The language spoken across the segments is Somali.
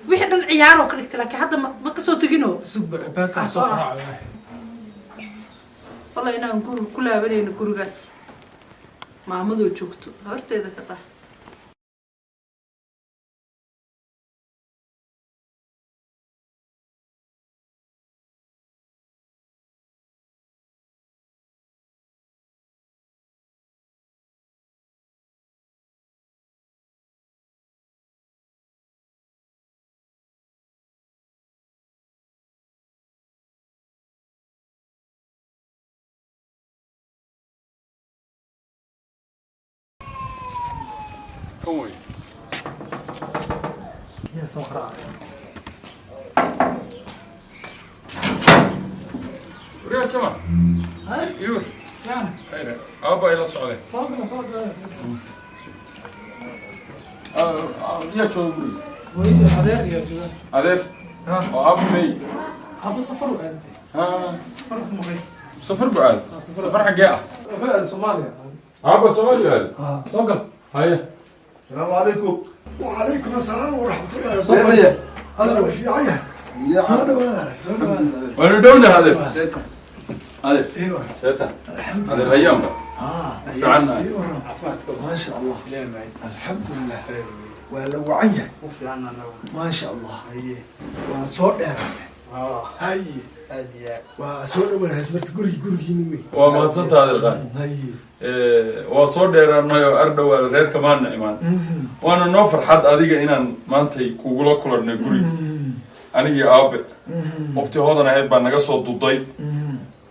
وحدة العيار وكلك لك هذا ما كسو تجينه سوبر باكا صفراء والله أنا نقول كلها بني نقول قاس مع مدو شوكتو هرت إذا كده كوي يا صفراء وريا جماعة هاي يور يعني خير أبا إلى السعودية صادق يا شو بقول وين هذا يا جماعه هذا ها أبو مي ابو صفر انت ها صفر مغيب صفر بعد صفر حقيقة فعل صوماليا أبا سوالي هذا اه صقل هيا السلام عليكم. وعليكم السلام ورحمة الله صفر وبركاته. هلا في عيا. يا صادق وأنا دولة هذا هذا ايوه سيتا الحمد هذا لله. الأيام بقى اه عنا ايوه عفاتكم ما شاء الله. الحمد لله. ولو عيا وفي عنا ما شاء الله. هي وصوت هاي هذه وصوت ولا هسبرت قرقي نوي. وما تصنت هذا الغان هاي وصور ديراناyo ardhow reer kamaana imaan waana noo farxad adiga inaan maantay kugula kulanay guriga anigii aabe qoftii hoodan ahayd baa naga soo duday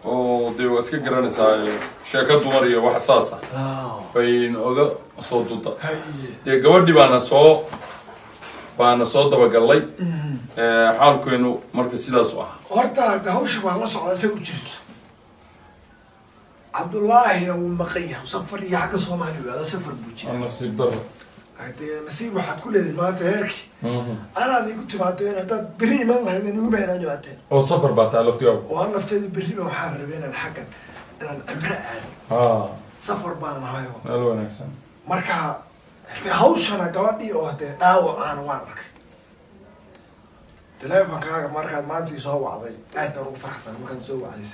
oo dee waad iska garanaysaa sheeko dumar iyo wax saas ah bay oga soo duda هاي dee gabadhii baana soo dabagallay xaalkeenu marka sidaas u ah horta hawsha waa la socdaa say u jirto. عبد الله ومقيه وسفر يا حق صومالي هذا سفر بوجي. nasiib daro هاي نسيب واحد كل اللي ما تهركي. أنا هذه كنت بعدين هذا بري ما الله هذا نوبة أنا بعدين. oo safar baa taa laftiyo وأنا فتدي بري ما حارب بين الحكم. أنا امرأة ها سفر بان هايو. meel wanaagsan مركها هاوش أنا قاعدي أو هذا داو أنا وارك. تلافن كاغا مركها ما أنتي سوا عضي. أنا رو فرحسن ما كان سوا عضي.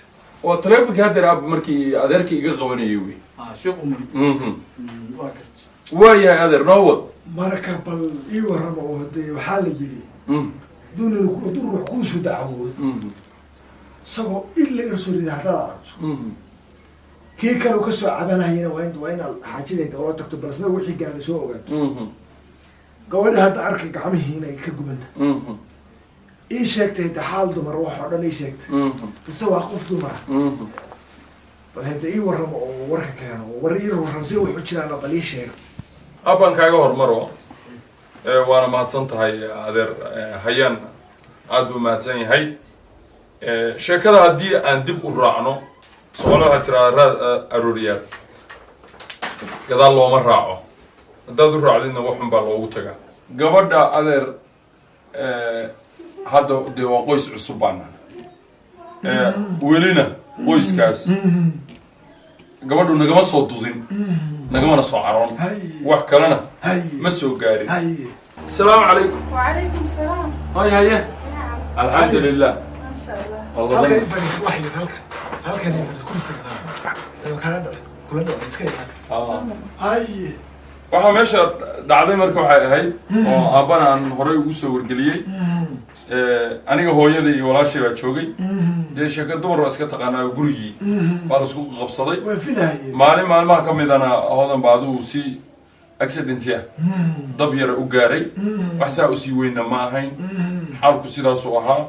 waa taleefonkii haddeer aab markii adeerkii iga qabanayay wey شو من واكرت waayahay adeer noo wad مركها بل إيوه ربع وهدي وحال يجري. دون الكودور وحكوش ودعوه. سبوا إلا يرسل إلى هذا. كي كانوا كسر عبنا هنا وين الحاجة دولة تكتب بس نروح يجعل سووا قوله هذا أركي عمه هنا كجبل. إيش هيك تحال دمر روح ولا إيش هيك بسوا قف دمر بل هذا إيه ورك كانوا ورير ورمزي وحشنا على بليش هيك abaan kaaga hormaro waana mahadsan tahay adeer hayaan aad buu mahadsan yahay sheekada haddii aan dib u raacno Soomaali waxaa tiraa raad arooriyaad gadaal looma raaco haddaad u raacdidna waxun baa loogu tagaa gabadha adeer hadda dee waa qoys cusub baana welina qoyskaas gabadhu nagama soo dudin nagamana soo caroon wax kalena ma soo gaarin السلام عليكم وعليكم السلام هاي هاي الحمد لله ما شاء الله والله هلكن يفرق واحد هلكن يفرق كل سنة كان كلنا نسكت هاي waxaa meesha dhacday marka waxay ahayd oo aabana aan horey ugu soo wargeliyey aniga hooyada iyo walaashay baa joogay dee sheeko dumar waa iska taqaanaa gurigii baa la isku qabsaday maalin maalmaha ka midana hoodan baa adigu si accidenti ah dab yara u gaaray wax saa usii weynna ma ahayn xaalku sidaasuu ahaa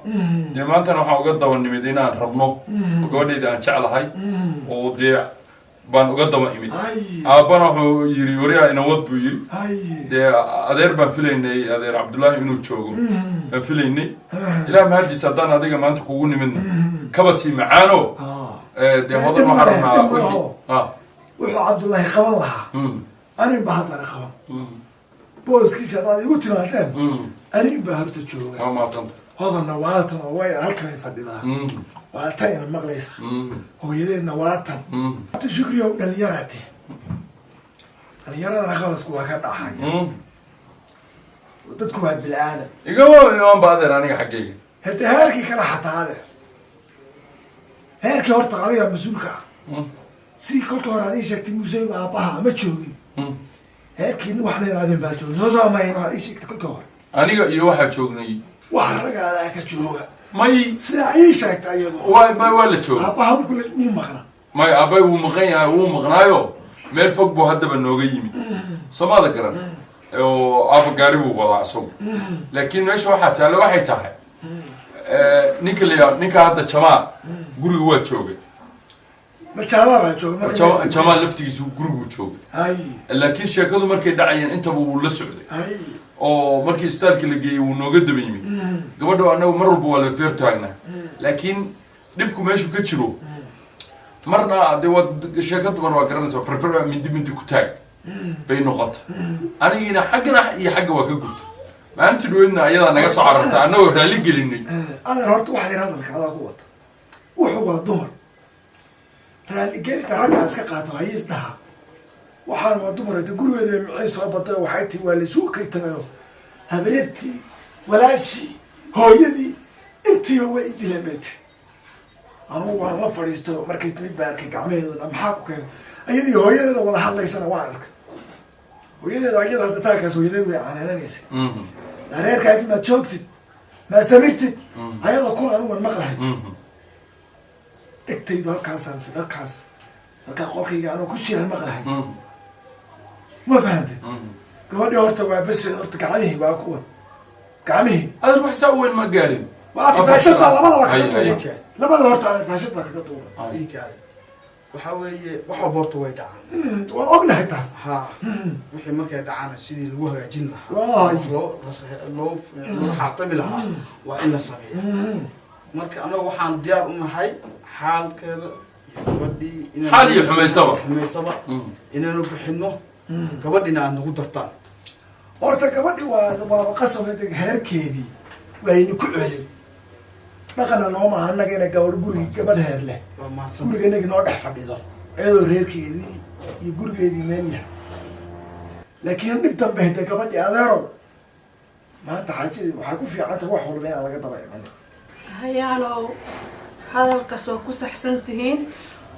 dee maantana waxaan uga daba nimid inaan rabno oo gabadhayda aan jeclahay oo dee baan uga daba imid aabbana wuxuu yiri wariyaa inawad buu yiri dee adeer baan filaynay adeer cabdullaahi inuu joogo baan filaynay ilaah mahadiisa haddaan adiga maanta kugu nimidna kaba sii macaano dee hodan waxaa rabnaa wuxuu cabdullaahi qaban lahaa anin baa haddana qaban booskiisa haddaad igu timaadeen anin baa horta jooga waa mahadsanta hodanna waatan oo way halkanay fadhidaa waatan ina maqlaysa hooyadeedna waatan shukriyo dhalinyaraati dhalinyaradana qaladku waa ka dhaxaya dadku waa bil'aadam igama imaan ba adeer aniga xaggayga hadda heerkii kala xataa adeer heerkii horta adiga mas-uulka ah si kolka hore adii sheegtay museyga aabbaha ama joogin heerkiina wax la yidhahdeen baa jooga soo saamayn waa ii sheegtay kolka hore aniga iyo waxaa joognay wax ragaadaa ka jooga may sidaa ii sheegtay iyadu waa la jooga aabbaha kule muu maqna may aabay wuu maqan yahay wuu maqnaayo meel fog buu haddaba nooga yimid somaada garan oo aaba gaari buu wadaa isagu laakiin meesha waxaa taalla waxay tahay ninka hadda jamaa guriga waa joogay ma jamaa baa jooga jamaa laftigiisu guriguu joogay laakiin sheekadu markay dhacayeen intaba wuu la socday oo markii istaalka la geeyey wuu nooga daba yimid gabadha anagu mar walba waa la feer taagnaa laakiin dhibku meeshu ka jiro marna de waa sheeka dumar waa garanaysa farfar mindi ku taag bay noqota anigiina xaggana iyo xagga waa ka gubta maalinta dhaweydna ayadaa naga soo cararta annagoo raali gelinay adeer horta waxa yar hadalka adaa ku wata wuxuu waa dumar raaligelinta raggaa iska qaato hayiis dhaha waxaana waa dumar hada gurigeeda micay soo baday oo waxay tii waa laisugu kay tagayo habareertii walaashii hooyadii intiiba waa i dileen bay tiri anugu waan la fadhiistay markay timid baa arkay gacmaheedooda maxaa ku keenay ayadii hooyadeeda wada hadlaysana waa arkay hooyadeeda ayada hadda taakaas hooyadeedu way canaananaysay reerkaagi maad joogtid maad samirtid ayada kun anigu waan maqlahay dhegtaydu halkaasaan halkaa qolkayga anoo ku jiraan maqlahay ma fahantay gabadhii horta waa besreed horta gacmihii waa kuwa gacmihii adeer wax saa weyn ma gaarin waa faashad baa labadaba kaga duura labadaba horta adeer faashad baa kaga duura iikaada waxaa weeye wax walba horta way dhacaan waa ognahay taas ha wixii markay dhacaana sidii lagu hagaajin lahaa loo xaaqtami lahaa waa in la sameeya marka anagu waxaan diyaar u nahay xaalkeeda gabadhii xaal iyo xumaysaba inaanu bixino gabadhina aad nagu dartaan horta gabadhi waa qasabad heerkeedii waynu ku celin dhaqana nooma aha annaga inay gabadh heer leh guriga inaga noo dhex fadhido iyadoo reerkeedii iyo gurigeedii meel yahay laakiin dhib dambe hada gabadhii adeerow maanta xaajadii waxay ku fiicanta wax walba inaan laga daba iman hayaanow hadalkaas waa ku saxsan tihiin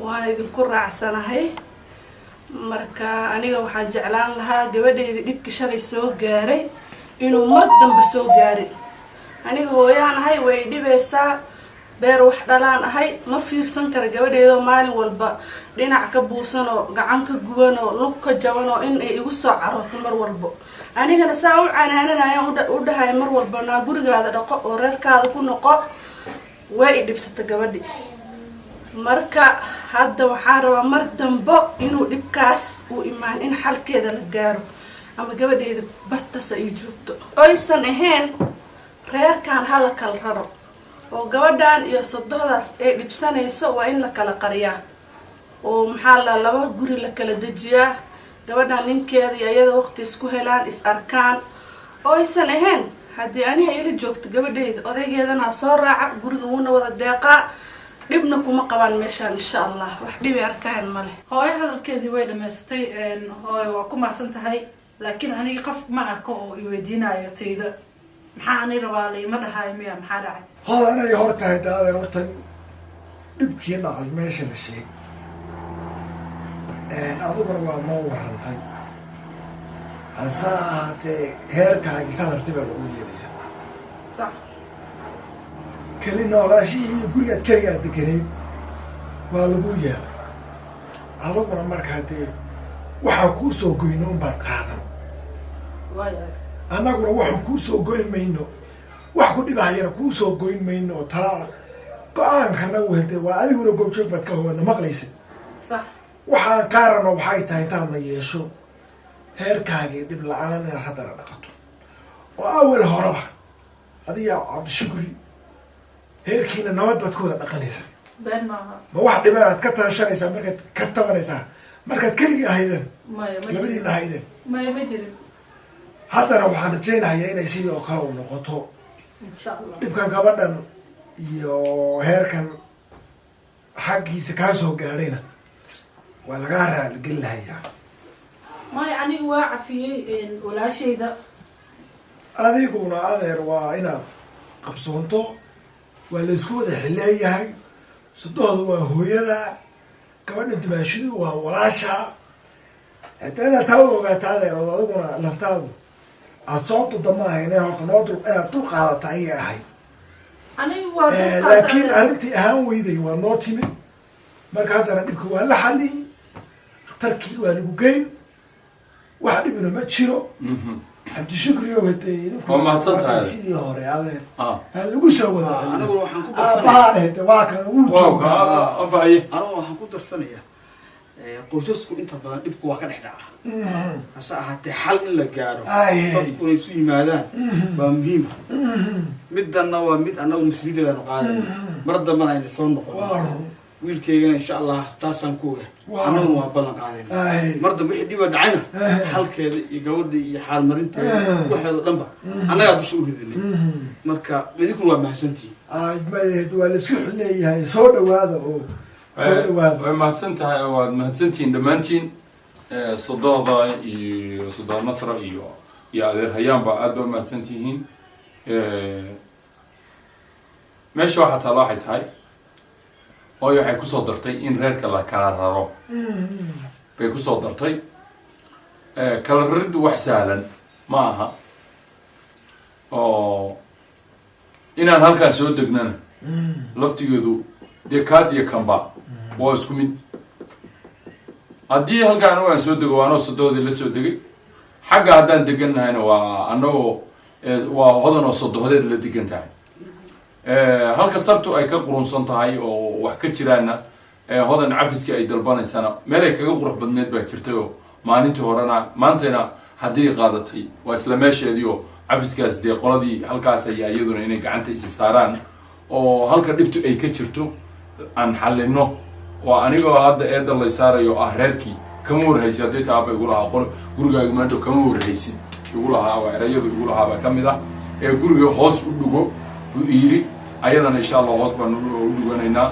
waana idinku raacsanahay marka aniga waxaan jeclaan lahaa gabadheedii dhibkii shalay soo gaaray inuu mar dambe soo gaarin aniga hooyaan ahay way dhibaysaa beer wax dhalaan ahay ma fiirsan kara gabadheedoo maalin walba dhinac ka buusan oo gacan ka guban oo lug ka jaban oo in ay igu soo carooto mar walbo anigana saa u canaananayan u dhahay mar walba naa gurigaada dhaqo oo reerkaada ku noqo way i dhibsata gabadhi marka hadda waxaa rabaa mar dambo inuu dhibkaas uu imaan in xalkeeda la gaaro ama gabadheeda bartasa ay joogto oysan ahayn reerkan hala kala raro oo gabadhan iyo sodohdaas ay dhibsanayso waa in la kala qariyaa oo maxaa laba guri la kala dejiyaa gabadhan ninkeeda iyo iyada waqti isku helaan is arkaan oysan ahayn haddii aniha ila joogto gabadheyda odaygeedana soo raaca guriga wuuna wada deeqaa dhibna kuma qabaan meeshaan insha allah wax dhibi arkaan male hooyo hadalkeedii way dhamaystay hooyo waa ku mahadsan tahay laakiin aniga qof ma arko oo i weydiinayo tayda maxaa ani rabaa layma dhahaayo miya maxaa dhacay hodanay hortahay daadeer horta dhibkii dhacay meesha la sheeg adiguna waa noo warantay hase ahaatee heerkaagii sadarti baa lagu yeelaya sax keli noolaashihii iyo gurigaad keligaad deganeed waa lagu yeelay adiguna markaa dee waxaan kuu soo goyno unbaad qaadan annaguna waxaan kuu soo goyn mayno wax ku dhibahayana kuu soo goyn mayno oo talaa go-aankanagu helde waa adiguna goobjoog baad ka hogadna maqlaysa sax waxaan kaa rabno waxay tahay intaadna yeesho heerkaagii dhib la-aan inaad haddana dhaqato oo awal horeba adiga cabdishukri heerkiina nabad baad ku wada dhaqanaysa been maaha ma wax dhiban aad ka taashanaysaa markaad ka tabanaysaa markaad keligii ahaydeen labadiina ahaydeen maya ma jirin haddana waxaan rajaynayaa inay sidii oo kale u noqoto insha allah dhibkan gabadhan iyo heerkan xaggiisa kaa soo gaadhayna waa lagaa raaligelin lahayaa maya anigu waa cafiyey walaashayda adiguna adeer waa inaad qabsoonto waa laysku wada xileeyahay sodohda waa hooyada gabadha dumaashidu waa walaasha hataa inaad taa u ogaato adeer oo adiguna naftaadu aada soo duda maaha ina horta noo inaad dul qaadata ayay ahayd laakiin arrintii ahaan weyday waa noo timid marka haddana dhibka waa la xaliyey dhakhtarkii waa lagu geyn wax dhibina ma jiro cabdishukri oo hade sidii hore adeer ha lagu soo wada anigu waxaan ku aabahaan hade waa kan wuu joogaa anigu waxaan ku darsanayaa qoysasku inta badan dhibku waa ka dhex dhaca hase ahaatee xal in la gaaro dadku inay isu yimaadaan waa muhiim middanna waa mid annagu mas-uuliyaddeedanu qaadayna mar dambana ayna soo noqon wiilkaygana insha allah taasaan ku oga annaguna waa ballan qaadayna mar dambe wixii dhiba dhacayna xalkeeda iyo gabadha iyo xaalmarinteeda waxeeda dhanba annagaa dusha u ridinay marka idinkuna waa mahadsantihiin waa laisku leeyahay soo dhawaada oo way mahadsan tahay waad mahadsantihiin dhammaantiin sodohda iyo sodoh nasra iyo adeer hayaanba aad ba umahadsan tihiin meesha waxaa taala waxay tahay hooyo waxay kusoo dartay in reerka la kala raro bay kusoo dartay kala rariddu wax sahlan ma aha oo inaan halkaan soo degnana laftigeedu dee kaas iyo kanba waa isku mid haddii halkaan anigu aan soo dego waanoo sodohdii la soo degay xagga haddaan degan nahayna waa anagoo waa hodan oo sodohdeed la degan tahay halka sartu ay ka qurunsan tahay oo wax ka jiraana hodan cafiska ay dalbanaysana meel ay kaga qurux badneed baa jirtay oo maalintii horena maantayna haddii qaadatay waa isla meesheedii oo cafiskaas dee qoladii halkaas ayaa iyaduna inay gacanta isi saaraan oo halka dhibtu ay ka jirto aan xalino oo anigoo hadda eeda lay saarayo ah reerkii kama warhaysid haddii taaba igu lahaa qol gurigaaga maanta kama warhaysid igu lahaa waa erayadu igu lahaa baa kamid ah ee guriga hoos u dhugo u yiri ayadana insha allah hoos baan u dhuganaynaa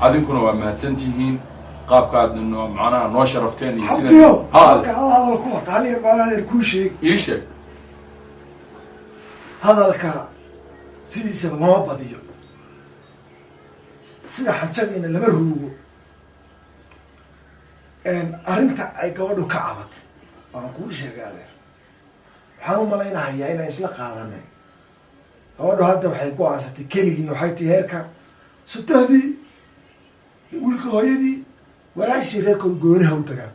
adinkuna waa mahadsantihiin qaabkaad macnaha noo sharafteen iyo sida hadal ku wata hal yar baan kuu sheeg ii sheeg hadalka sidiisaba lama badiyo sida xanjadiina lama ruugo arrinta ay gabadhu ka cabatay waan kuu sheegay adeer waxaan u malaynahayaa inaan isla qaadanay gabadhu hadda waxay ku aansatay keligii waxay tii heerka sodohdii wiilka hooyadii walaashii reerkood goonaha u tagaan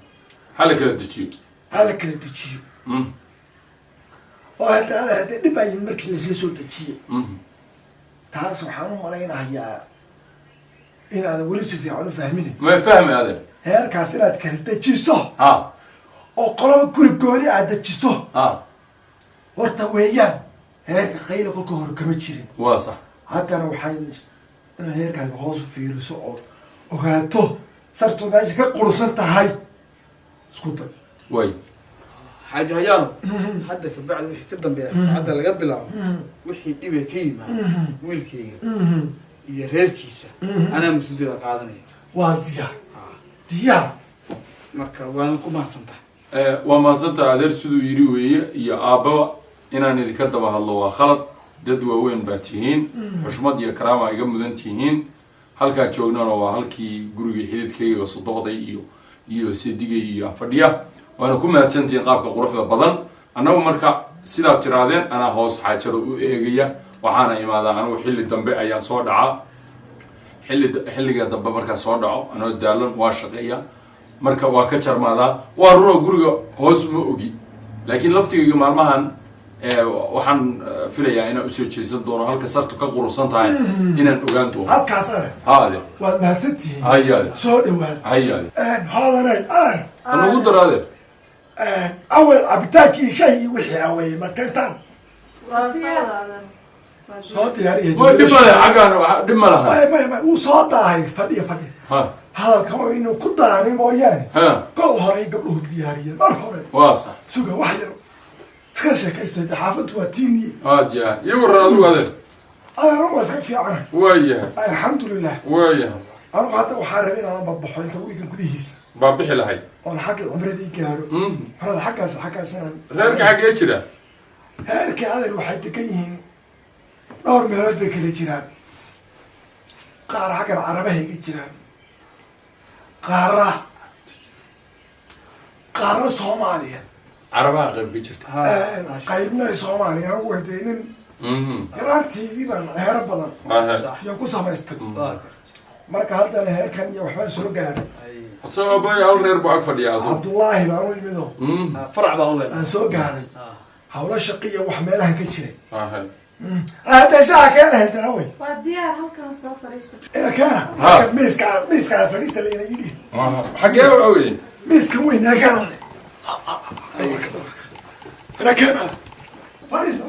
hala kala dejiyo oo hadda adeer haddee dhib ayi markii laisla soo dejiyey taas waxaan u malaynahayaa inaadan weli si fiican u fahminin ma fahmi adeer heerkaas inaad kala dejiso oo qolaba guri gooni aad dejiso horta weeyaan heerka qayla kolka hore kama jirin waa sax haddana waxay inaad heerkaaga hoos u fiiriso oo ogaato sartu meesha ka qurusan tahay isku day way xaaji hayaano hadda kabacdi wixii ka dambeeya saacadda laga bilaabo wixii dhibay ka yimaada wiilkayga iyo reerkiisa anaa mas-uuliyada qaadanaya waa diyaar marka waana ku mahadsantahay waa mahadsantaha adeer siduu yiri weeye iyo aabbaba inaan idinka daba hadlo waa khalad dad waaweyn baa tihiin xushmad iyo karaama iga mudan tihiin halkaa joognana waa halkii gurigii xididkayga oo sodohday iyo sedigay iyo fadhiya waana ku mahadsantihiin qaabka quruxda badan annagu marka sidaad tiraadeen anaa hoos xaajada u eegaya waxaana imaadaa anigu xilli dambe ayaan soo dhacaa xilliga dambe markaa soo dhaco anoo daalan waa shaqeeya marka waa ka jarmaadaa waa runoo guriga hoos uma ogi laakiin laftigayga maalmahan waxaan filayaa inaan usoo jeesan doono halka sartu ka qurusan tahay inaan ogaan doono halkaas ade haade waad mahadsantihiin hayaade soo dhawaad hayaade haadanay hanagu daraade awel cabitaankii shayi wixii awey markentaan soo diyaariya dhib male xaggaan dhib ma laha may wuu soo daahay fadhiya hadalkama inuu ku daani mooyaane kol horey gabdhuhu diyaariyeen mar hore waa sax suga wax yar iska sheekaysto xaafaddu waa tiiniye haadiya iyo waran adigu adeer adeer waa iska fiicana waayahay alxamdulilah waayahay anigu hadda waxaa rabay inaan babaxo inta wiigan gudihiisa baa bixi lahayd oon xagga cumradii gaaro horada xaggaas inaan reerka xaggee jira heerkii adeer waxay degan yihiin dhowr meelood bay kala jiraan qaar xaggan carabahay ka jiraan qaarna soomaaliya carabaha qayb ka jirta qaybna soomaaliya anigu hadee nin yaraantiidii baan heero badan yaan ku samaystay marka haddana heerkan iyo waxbaan soo gaaray asagoo abay hal reer buu ag fadhiyaa cabdullaahi baan u yimido farac baa u leedahay aan soo gaaray hawlo shaqiya wax meelahan ka jiray hadda shaha keena hentaawey waa diyaar halkan soo fadhiista keena miiska fadhiista layna yidhi xaggee awey miiska weyn keena keena fadhiista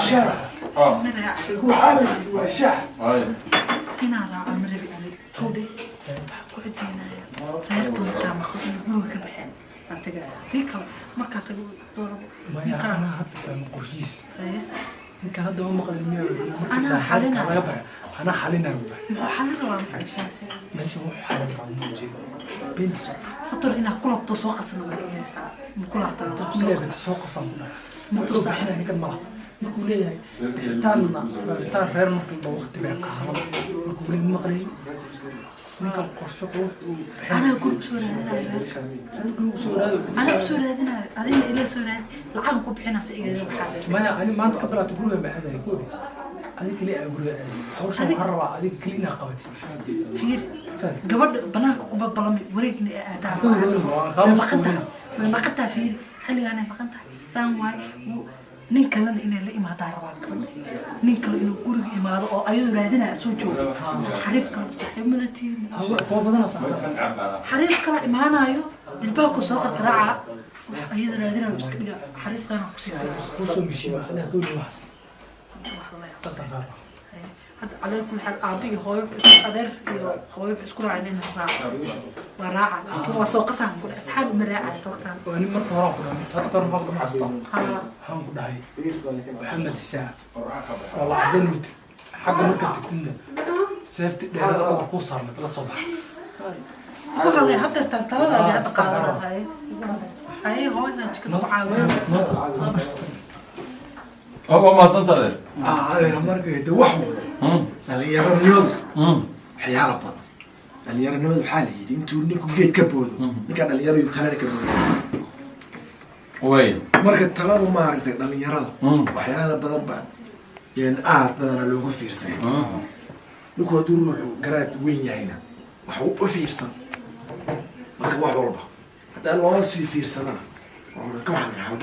شاه وحالي وشاه هنا راعي مربي أنا كودي كودينا غيركم كام خصني هو كبحين أنتجا تيك ما كاتبوا ضرب ما أنا حتى في مقرشيس إن كان هذا هو مقلني أنا حالنا أنا حالنا مو حالنا ولا مقرشاس ماشي مو حالنا موجود بنت خطر هنا كل بتسوق صنع كل هذا لا بتسوق صنع مطلوب إحنا هناك المرة نقول ليه بتاعنا غير مطلوب وقت بقى نقول ليه المغرب نقول قرصة أنا أقول بسورة أنا بسورة هذا أنا إلى سورة العام كوب حنا سئيل ما أنا ما أتقبل تقول ما هذا يقول هذيك ليه أقول أول شيء مرة هذيك كلنا قبتي فير قبل بناك كوب بلامي وريتني أتعب ما قطع فير حلي أنا ما قطع سامواي nin kalena inay la imaadaan rabaan nin kale inuu guriga imaado oo ayuu raadinaya soo joogo xariif kale saaxiib malatiin xariif kale imaanayo ilbaabku soo qarqaraaca ayada raadinayo iska dhiga xariifkana ku sii kusoo mishiima xadaa guri wax hadda على كل حال أبي هاي أدر هاي بسكول علينا وراعة لكن وسوق قسم كل أصحاب مراعة توقتان وأنا مرة وراء تذكر مرة معصطة هم كلها محمد الشاعر والله عدل متر حق مركب تكتمنا سافت هذا قد قصر لك للصبح والله حتى ترى اللي هتقال هاي هاي نتكلم معاون هو ما صنطر أنا مركب دوحوا اللي يرى اليوم حيارة بطل اللي يرى النمذ حالي انتو نيكو جيت كبودو نكاد اللي يرى يتهالي كبودو وين مركب ترادو ما عرفتك اللي يرى وحيانا بدن بعد يعني بدن لوغو فيرسن نيكو هدو روحو قرات وين يهينا وحو فيرسن مركب واحد وربا حتى الله سي فيرسن انا كم حد محاول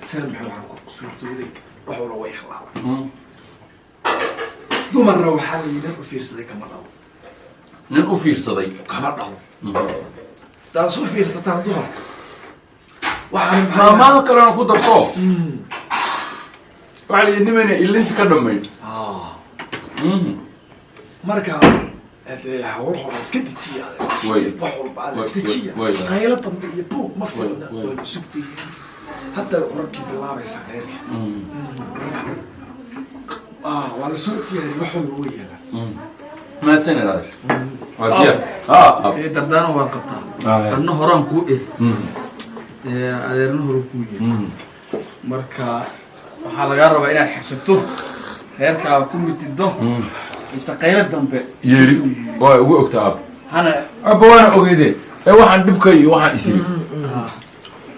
سلام محاول عنكو صورتو دي وحو لو يخلع dumar waxaa la yidhi u fiirsaday kama dhawo nin u fiirsaday kama dhawo daas u fiirsataan dumarka waxaan maamaha kalena ku darso waxaa la yidhi nimana ilinta ka dhammayn marka hawl hore iska dejiya wax walba aad dejiya qaylo dambe iyo buuq ma fiicna waa sugtay hadda warkii bilaabaysaa reerka وعلى صوتي يعني وحول ويانا ما تسنى هذا وديا دردان وقطع أنه هرام كوئه أدرنه هرام كوئه مركا وحال قارب إلى حسبته هيركا كوميتي الضه يستقيل الدنبه يري وأكتاب أنا أبا وانا أقيدي واحد ببكي واحد اسمي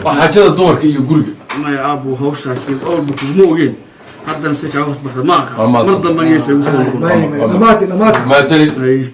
وحاجة دورك يقول ما يا أبو هوش راسين أول بكموجين هذا نسيك عاوز بحث معك مرضى ما يسوي ما تسلم